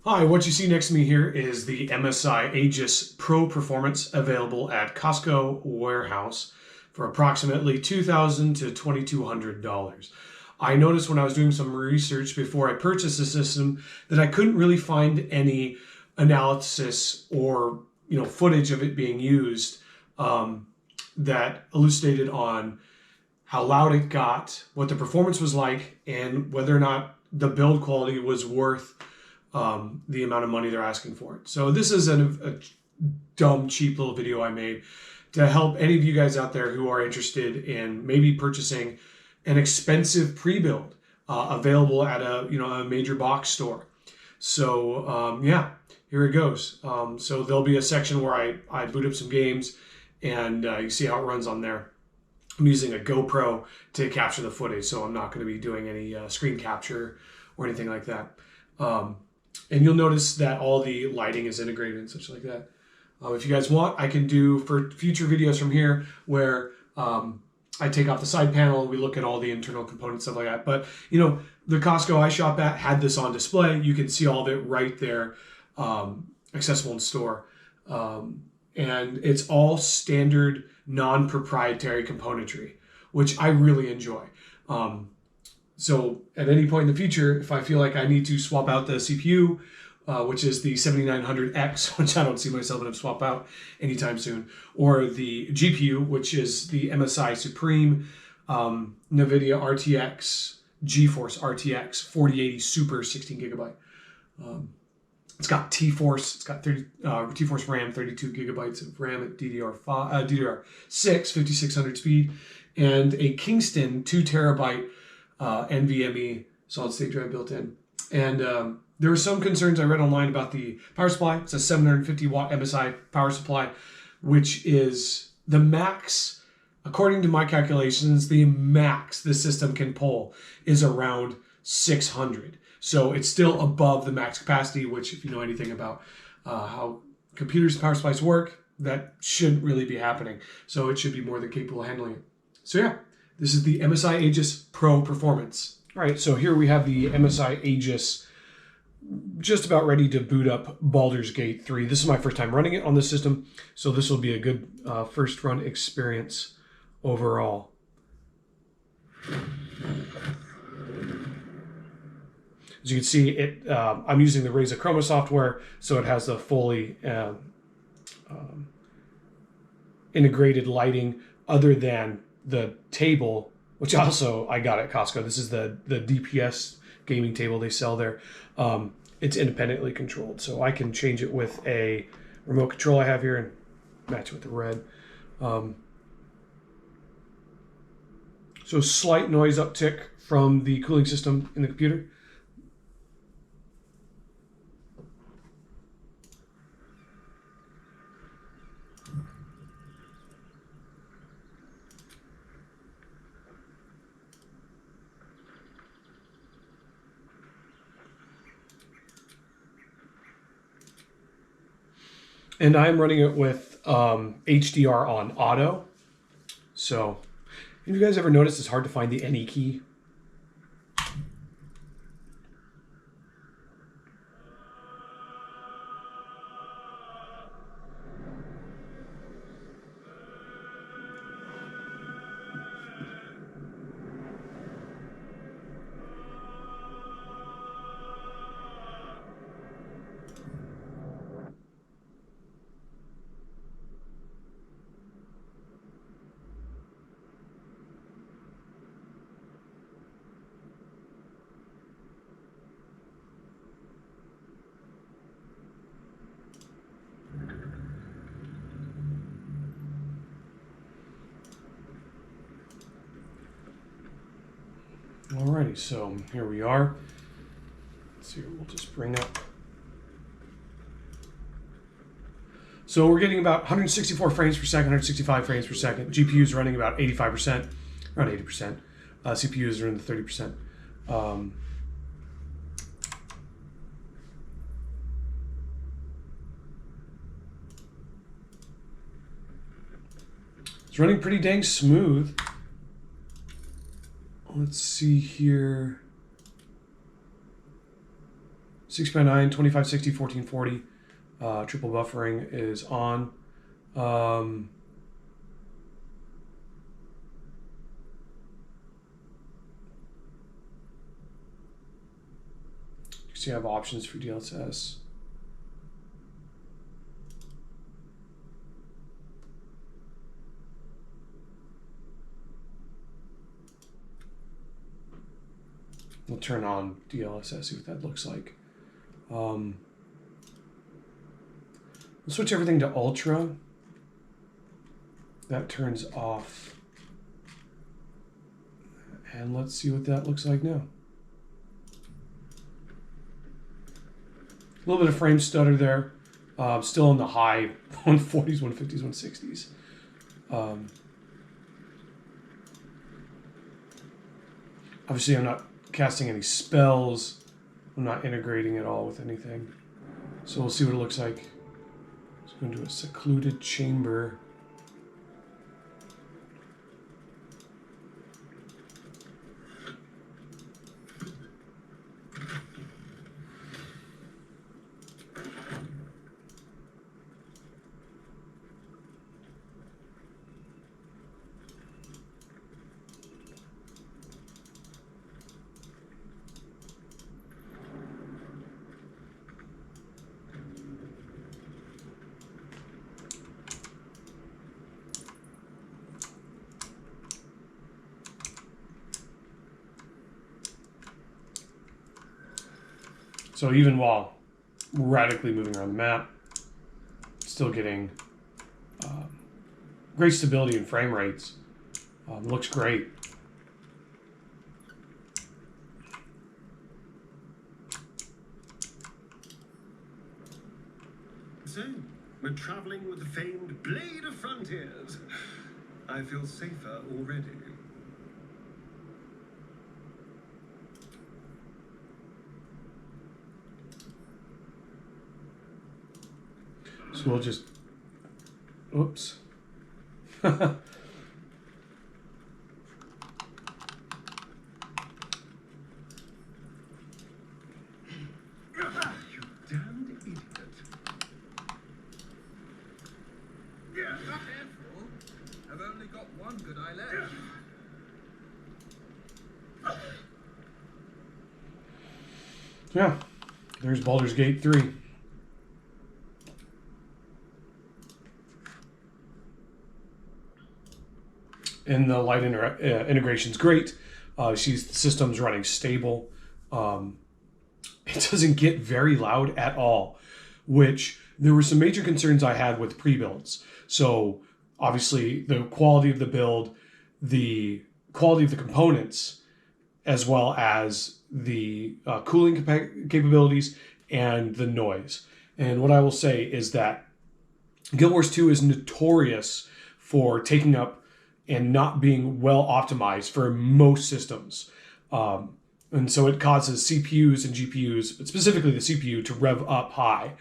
Hi, what you see next to me here is the MSI Aegis Pro Performance available at Costco Warehouse for approximately $2,000 to $2,200. I noticed when I was doing some research before I purchased the system that I couldn't really find any analysis or footage of it being used that elucidated on how loud it got, what the performance was like, and whether or not the build quality was worth the amount of money they're asking for it. So this is a dumb, cheap little video I made to help any of you guys out there who are interested in maybe purchasing an expensive pre-build available at a major box store. So yeah, here it goes. So there'll be a section where I boot up some games, and you see how it runs on there. I'm using a GoPro to capture the footage, so I'm not going to be doing any screen capture or anything like that. And you'll notice that all the lighting is integrated and such like that. If you guys want, I can do for future videos from here where I take off the side panel and we look at all the internal components, stuff like that. But, the Costco I shop at had this on display. You can see all of it right there, accessible in store. And it's all standard, non-proprietary componentry, which I really enjoy. So at any point in the future, if I feel like I need to swap out the CPU, which is the 7900X, which I don't see myself going to swap out anytime soon, or the GPU, which is the MSI Supreme NVIDIA RTX GeForce RTX 4080 Super 16 gigabyte. It's got T-Force. It's got T-Force RAM, 32 gigabytes of RAM at DDR6, 5600 speed, and a Kingston 2 terabyte NVMe solid state drive built in. And there were some concerns I read online about the power supply. It's a 750 watt MSI power supply, which is the max, according to my calculations, the max the system can pull is around 600. So it's still above the max capacity, which if you know anything about how computers and power supplies work, that shouldn't really be happening. So it should be more than capable of handling it. So yeah, this is the MSI Aegis Pro Performance. All right, so here we have the MSI Aegis just about ready to boot up Baldur's Gate 3. This is my first time running it on this system, so this will be a good first run experience overall. As you can see, I'm using the Razer Chroma software, so it has a fully integrated lighting other than the table, which also I got at Costco. This is the DPS gaming table they sell there. It's independently controlled, so I can change it with a remote control I have here and match it with the red. So slight noise uptick from the cooling system in the computer. And I'm running it with HDR on auto. So, have you guys ever noticed it's hard to find the NE key? Alrighty, so here we are. Let's see, we'll just bring up. So we're getting about 164 frames per second, 165 frames per second. GPU is running about 85%, around 80%. CPUs are in the 30%. It's running pretty dang smooth. Let's see here. 6x9, 2560, 1440. Triple buffering is on. So you have options for DLSS. We'll turn on DLSS, see what that looks like. We'll switch everything to Ultra. That turns off. And let's see what that looks like now. A little bit of frame stutter there. Still in the high 140s, 150s, 160s. Obviously, I'm not casting any spells. I'm not integrating at all with anything. So we'll see what it looks like. Let's go into a secluded chamber. So even while radically moving around the map, still getting great stability in frame rates. Looks great. So, we're traveling with the famed Blade of Frontiers. I feel safer already. So we'll just, oops. You damned idiot. Yeah, careful. I've only got one good eye left. Yeah, there's Baldur's Gate 3. And the light integration is great. The system's running stable. It doesn't get very loud at all, which there were some major concerns I had with pre-builds. So obviously the quality of the build, the quality of the components, as well as the cooling capabilities and the noise. And what I will say is that Guild Wars 2 is notorious for taking up and not being well optimized for most systems. And so it causes CPUs and GPUs, but specifically the CPU, to rev up high,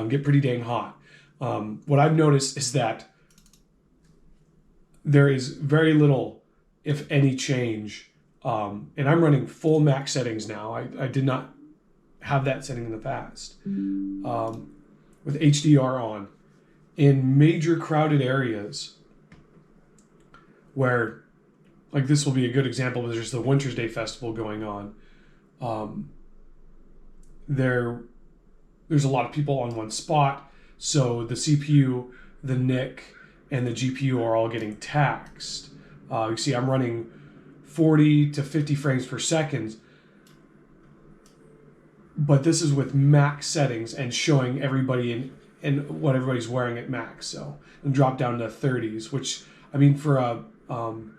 get pretty dang hot. What I've noticed is that there is very little, if any, change. And I'm running full max settings now. I did not have that setting in the past. With HDR on. In major crowded areas, where, like, this will be a good example, but there's the Winter's Day Festival going on. There's a lot of people on one spot, so the CPU, the NIC, and the GPU are all getting taxed. You see I'm running 40 to 50 frames per second, but this is with max settings and showing everybody in what everybody's wearing at max. So, and drop down to 30s, which, I mean, for an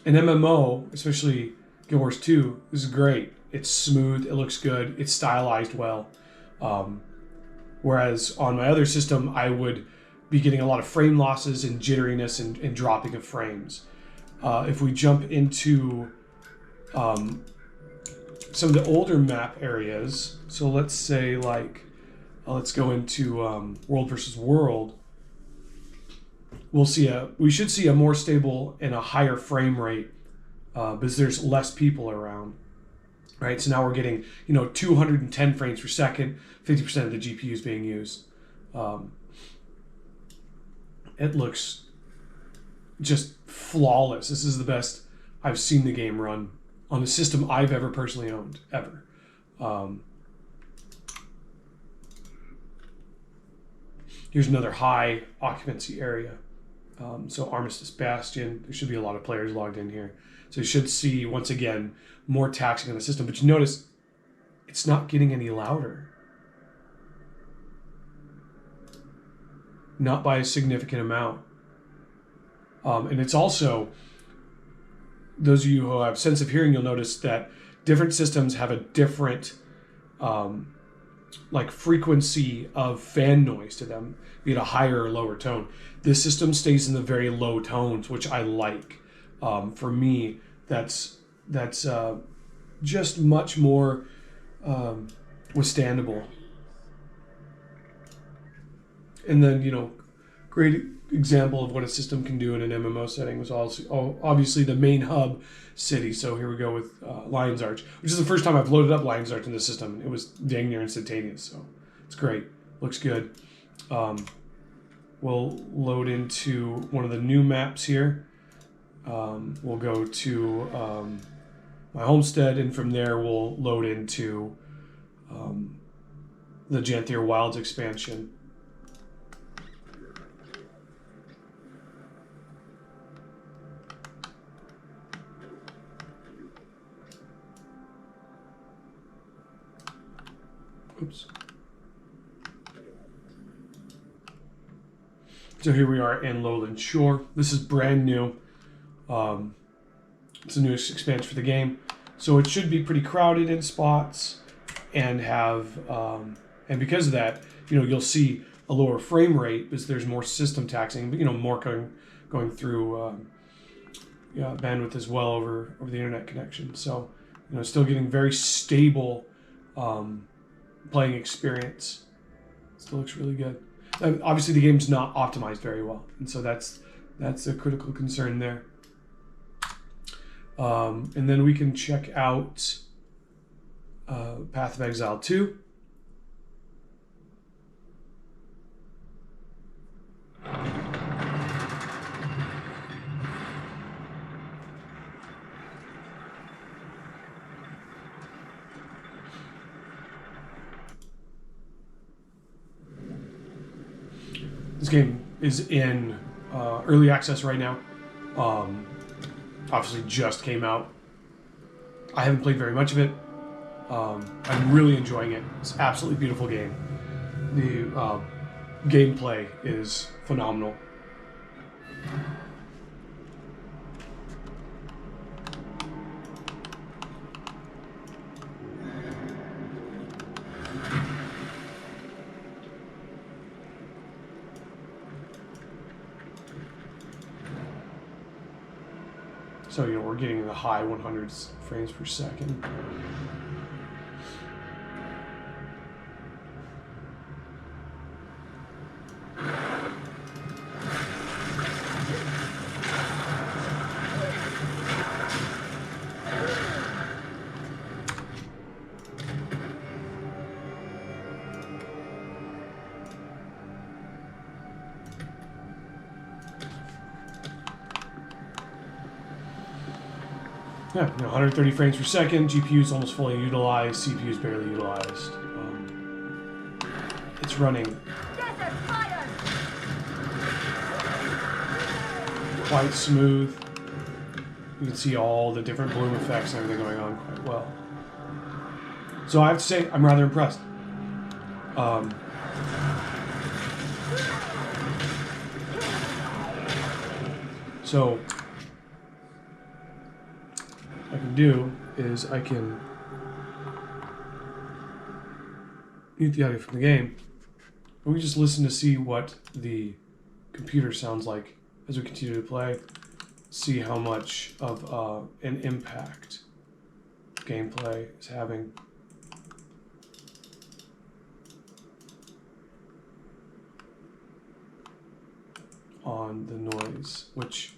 MMO, especially Guild Wars 2, this is great. It's smooth, it looks good, it's stylized well. Whereas on my other system, I would be getting a lot of frame losses and jitteriness and dropping of frames. If we jump into some of the older map areas, so let's say, like, let's go into World versus World. We should see a more stable and a higher frame rate because there's less people around. right? So now we're getting, 210 frames per second, 50% of the GPU is being used. It looks just flawless. This is the best I've seen the game run on a system I've ever personally owned, ever. Here's another high occupancy area. So Armistice Bastion, there should be a lot of players logged in here. So you should see, once again, more taxing on the system. But you notice it's not getting any louder. Not by a significant amount. And it's also, those of you who have sense of hearing, you'll notice that different systems have a different frequency of fan noise to them, be it a higher or lower tone. This system stays in the very low tones, which I like. For me, that's just much more withstandable. And then, great example of what a system can do in an MMO setting was also obviously the main hub city. So here we go with Lion's Arch, which is the first time I've loaded up Lion's Arch in the system. It was dang near instantaneous, so it's great. Looks good. We'll load into one of the new maps here. We'll go to my homestead, and from there we'll load into the Janthier Wilds expansion. Oops. So here we are in Lowland Shore. This is brand new. It's the newest expansion for the game. So it should be pretty crowded in spots and have, and because of that, you'll see a lower frame rate because there's more system taxing, but more going through bandwidth as well over the internet connection. So, still getting very stable playing experience. Still looks really good. Obviously, the game's not optimized very well, and so that's a critical concern there. And then we can check out Path of Exile 2. This game is in early access right now. Obviously just came out. I haven't played very much of it. I'm really enjoying it. It's an absolutely beautiful game. The gameplay is phenomenal. So, we're getting the high 100s frames per second. Yeah, 130 frames per second. GPU is almost fully utilized. CPU is barely utilized. It's running quite smooth. You can see all the different bloom effects and everything going on quite well. So I have to say, I'm rather impressed. So what I can do is I can mute the audio from the game, and we just listen to see what the computer sounds like as we continue to play, see how much of an impact gameplay is having. On the noise, which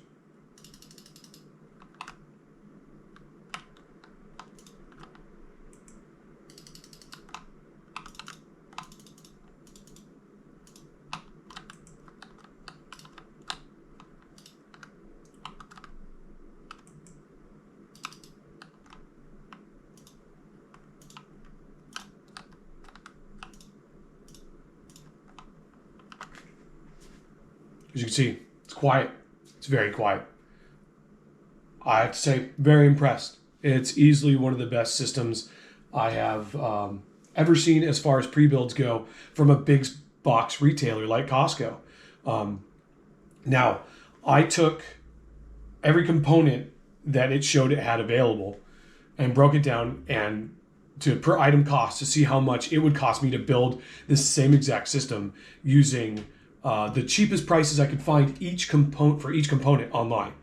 As you can see, it's quiet. It's very quiet. I have to say, very impressed. It's easily one of the best systems I have ever seen as far as pre-builds go from a big box retailer like Costco. Now, I took every component that it showed it had available and broke it down and to per item cost to see how much it would cost me to build this same exact system using the cheapest prices I could find each component online.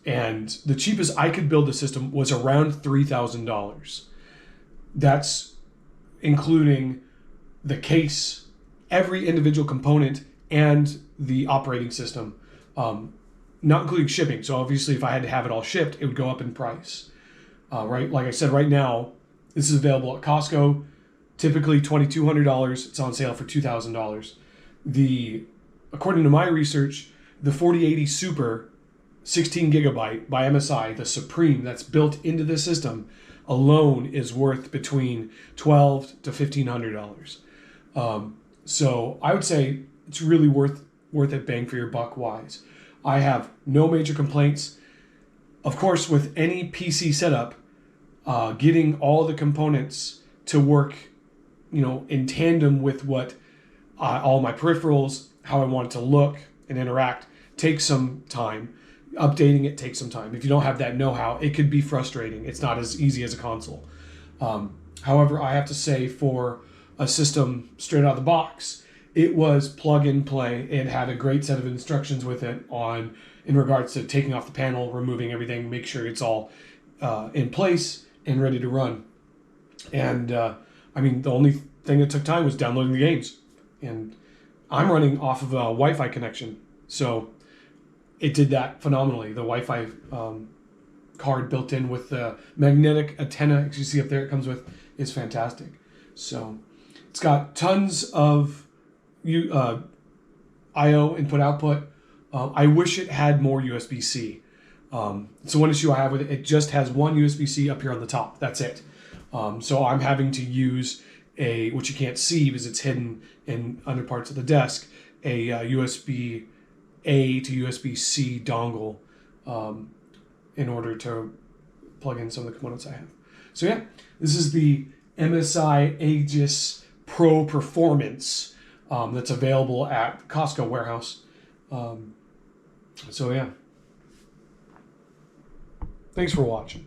And the cheapest I could build the system was around $3,000. That's including the case, every individual component, and the operating system, not including shipping. So obviously, if I had to have it all shipped, it would go up in price. Right, like I said, right now, this is available at Costco. Typically $2,200. It's on sale for $2,000. According to my research, the 4080 Super 16 gigabyte by MSI, the Supreme that's built into the system, alone is worth between $1,200 to $1,500. So I would say it's really worth it, bang for your buck wise. I have no major complaints. Of course, with any PC setup, getting all the components to work, in tandem with what all my peripherals, how I want it to look and interact, takes some time. Updating it takes some time. If you don't have that know-how, it could be frustrating. It's not as easy as a console. However, I have to say, for a system straight out of the box, it was plug and play. It had a great set of instructions with it in regards to taking off the panel, removing everything, make sure it's all in place and ready to run. And the only thing that took time was downloading the games. And I'm running off of a Wi-Fi connection, so it did that phenomenally. The Wi-Fi card built in with the magnetic antenna, as you see up there, it comes with, is fantastic. So it's got tons of I/O input/output. I wish it had more USB-C. So one issue I have with it, it just has one USB-C up here on the top. That's it. So I'm having to use which you can't see because it's hidden in under parts of the desk, a USB-A to USB-C dongle in order to plug in some of the components I have. So yeah, this is the MSI Aegis Pro Performance that's available at Costco warehouse. So yeah, thanks for watching.